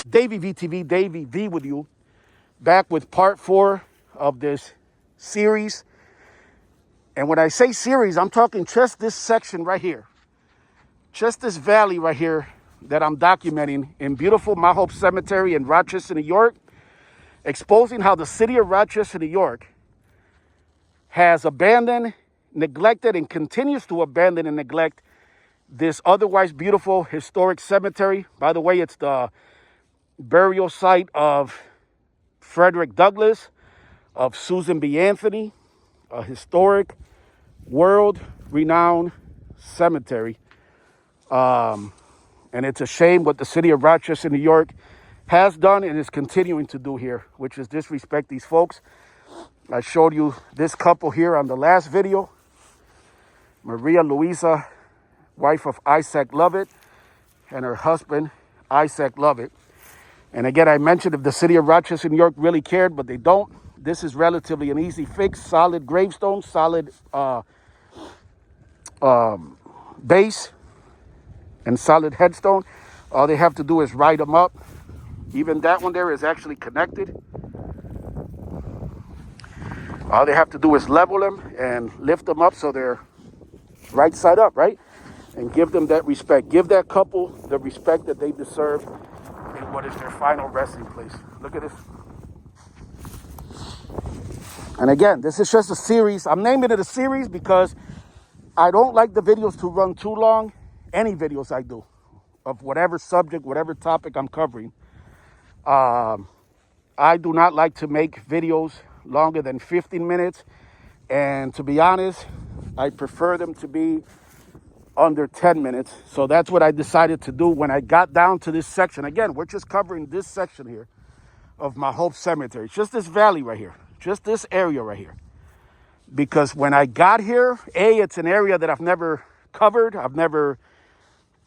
Davey VTV, Davey V with you, back with part 4 of this series. And when I say series, I'm talking just this section right here, just this valley right here that I'm documenting in beautiful Mount Hope Cemetery in Rochester, New York, exposing how the city of Rochester, New York has abandoned, neglected, and continues to abandon and neglect this otherwise beautiful historic cemetery. By the way, it's the burial site of Frederick Douglass, of Susan B. Anthony, a historic, world-renowned cemetery. And it's a shame what the city of Rochester, New York has done and is continuing to do here, which is disrespect these folks. I showed you this couple here on the last video. Maria Louisa, wife of Isaac Lovett, and her husband, Isaac Lovett. And again, I mentioned if the city of Rochester, New York really cared, but they don't. This is relatively an easy fix. Solid gravestone, solid base, and solid headstone. All they have to do is write them up. Even that one there is actually connected. All they have to do is level them and lift them up so they're right side up, right? And give them that respect. Give that couple the respect that they deserve in what is their final resting place. Look at this. And again, this is just a series. I'm naming it a series because I don't like the videos to run too long. Any videos I do of whatever subject, whatever topic I'm covering. I do not like to make videos longer than 15 minutes. And to be honest, I prefer them to be under 10 minutes. So that's what I decided to do when I got down to this section. Again, we're just covering this section here of Mount Hope Cemetery. It's just this valley right here. Just this area right here. Because when I got here, it's an area that I've never covered. I've never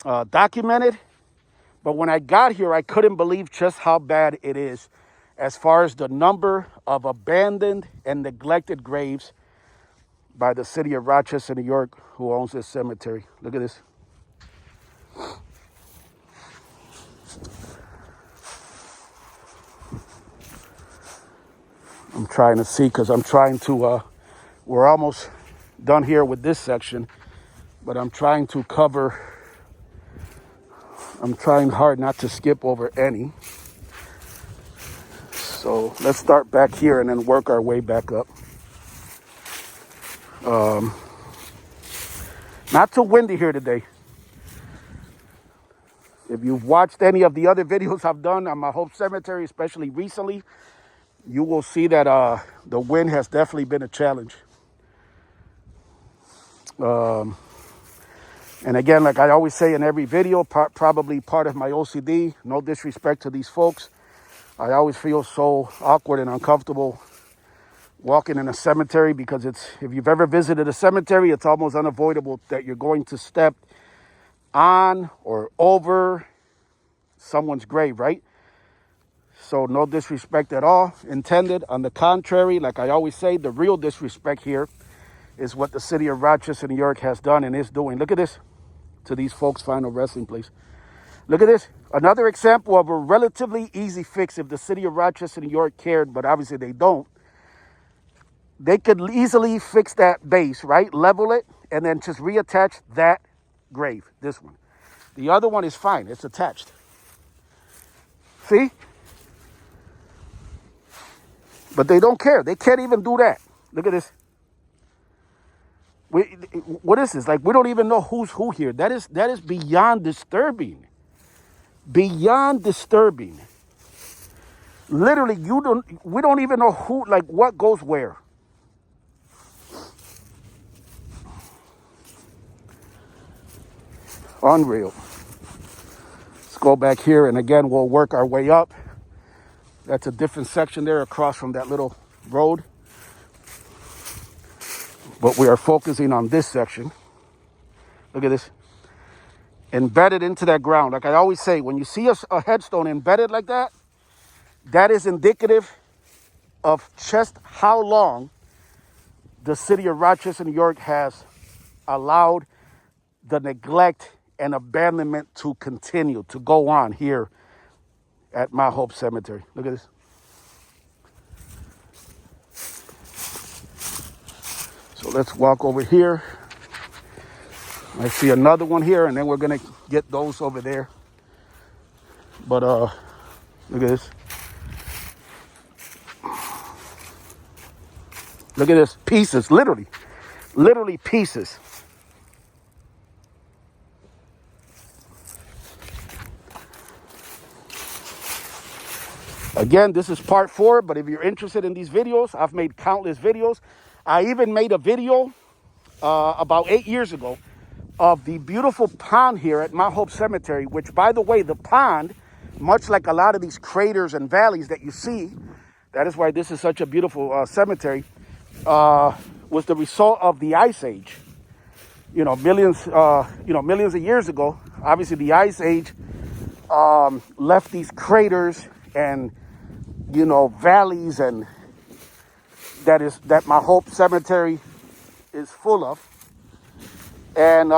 documented. But when I got here, I couldn't believe just how bad it is as far as the number of abandoned and neglected graves by the city of Rochester, New York, who owns this cemetery. Look at this. I'm trying to see because I'm trying to, we're almost done here with this section, but I'm trying to cover, I'm trying hard not to skip over any. So let's start back here and then work our way back up. Not too windy here today. If you've watched any of the other videos I've done on Mount Hope Cemetery, especially recently, you will see that the wind has definitely been a challenge. And again, like I always say in every video, probably part of my OCD, no disrespect to these folks. I always feel so awkward and uncomfortable walking in a cemetery because it's, if you've ever visited a cemetery, it's almost unavoidable that you're going to step on or over someone's grave, right? So no disrespect at all intended. On the contrary, like I always say, the real disrespect here is what the city of Rochester, New York has done and is doing. Look at this, to these folks' final resting place. Look at this. Another example of a relatively easy fix if the city of Rochester, New York cared, but obviously they don't. They could easily fix that base, right? Level it, and then just reattach that grave, this one. The other one is fine. It's attached. See? But they don't care. They can't even do that. Look at this. What is this? Like, we don't even know who's who here. That is beyond disturbing. Beyond disturbing. Literally, we don't even know who, like, what goes where. Unreal. Let's go back here, and again, we'll work our way up. That's a different section there across from that little road. But we are focusing on this section. Look at this. Embedded into that ground. Like I always say, when you see a headstone embedded like that, that is indicative of just how long the city of Rochester, New York has allowed the neglect and abandonment to continue, to go on here at Mount Hope Cemetery. Look at this. So let's walk over here. I see another one here, and then we're gonna get those over there. But look at this. Look at this. Pieces, literally pieces. Again, this is part 4, but if you're interested in these videos, I've made countless videos. I even made a video about 8 years ago of the beautiful pond here at Mount Hope Cemetery, which, by the way, the pond, much like a lot of these craters and valleys that you see, that is why this is such a beautiful cemetery, was the result of the Ice Age. Millions of years ago. Obviously, the Ice Age left these craters and valleys, and that Mount Hope Cemetery is full of. And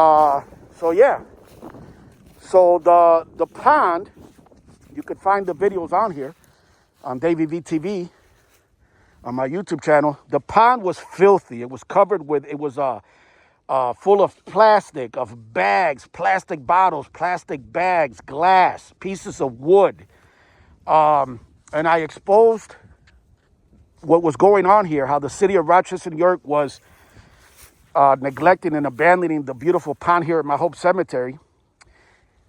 so the pond, you could find the videos on here on Davey VTV on my YouTube channel. The pond was filthy. It was covered with, it was full of plastic, of bags, plastic bottles, plastic bags, glass, pieces of wood. And I exposed what was going on here, how the city of Rochester, New York was neglecting and abandoning the beautiful pond here at Mount Hope Cemetery.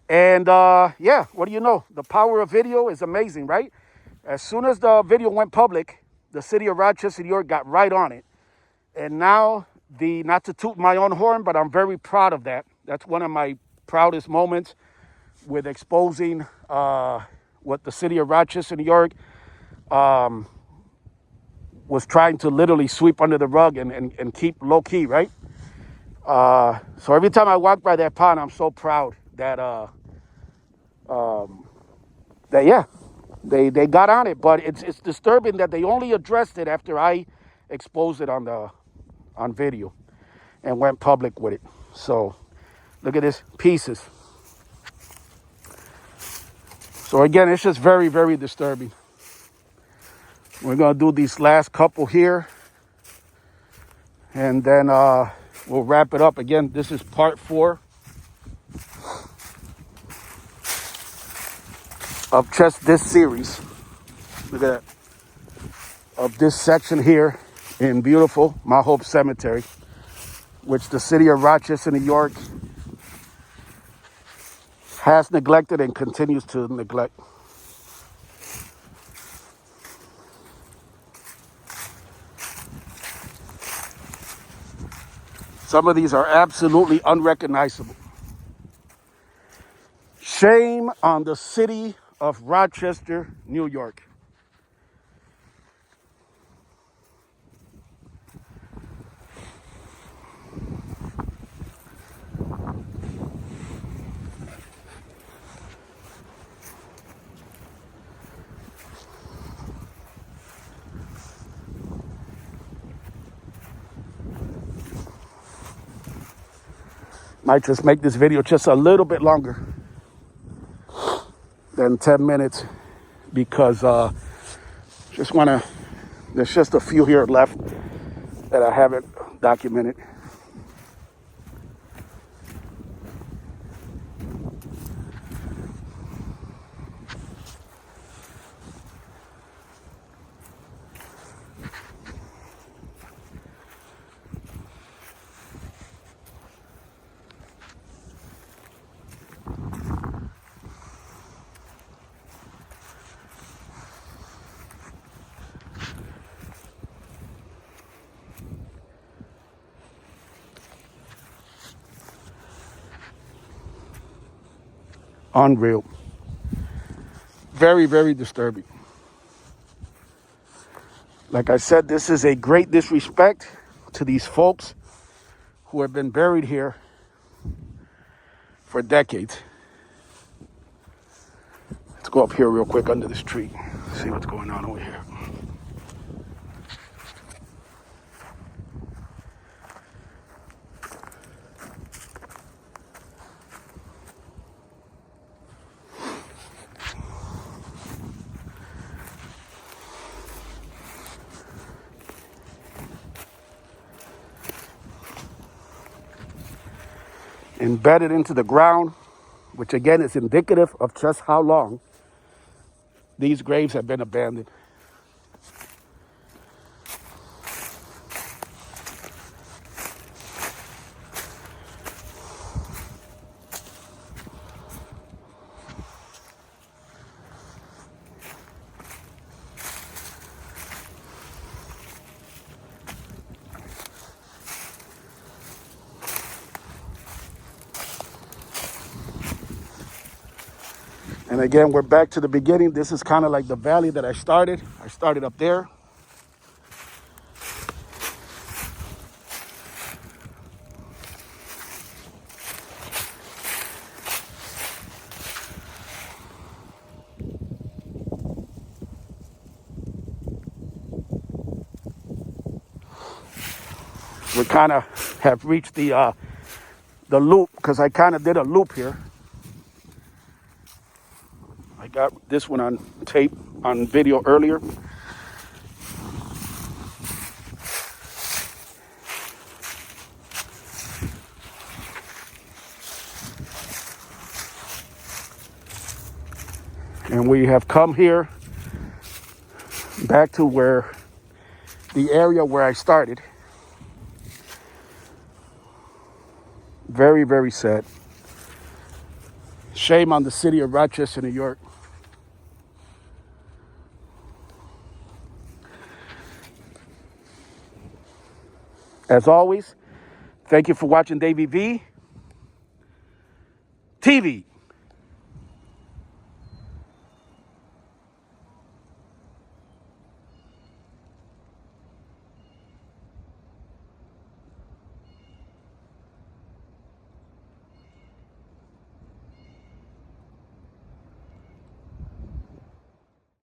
And what do you know? The power of video is amazing, right? As soon as the video went public, the city of Rochester, New York got right on it. And now, not to toot my own horn, but I'm very proud of that. That's one of my proudest moments with exposing what the city of Rochester, New York was trying to literally sweep under the rug and keep low key, right? So every time I walk by that pond, I'm so proud that they got on it. But it's disturbing that they only addressed it after I exposed it on video and went public with it. So look at this, pieces. So again, it's just very, very disturbing. We're gonna do these last couple here, and then we'll wrap it up. Again, this is part 4 of just this series. Look at that. Of this section here in beautiful Mount Hope Cemetery, which the city of Rochester, New York has neglected and continues to neglect. Some of these are absolutely unrecognizable. Shame on the city of Rochester, New York. Might just make this video just a little bit longer than 10 minutes because there's just a few here left that I haven't documented. Unreal. Very, very disturbing. Like I said, this is a great disrespect to these folks who have been buried here for decades. Let's go up here real quick under this tree, see what's going on over here. embedded into the ground, which again is indicative of just how long these graves have been abandoned. And again, we're back to the beginning. This is kind of like the valley that I started. I started up there. We kind of have reached the loop, because I kind of did a loop here. I got this one on tape, on video earlier. And we have come here back to where the area where I started. Very, very sad. Shame on the city of Rochester, New York. As always, thank you for watching Davey V TV.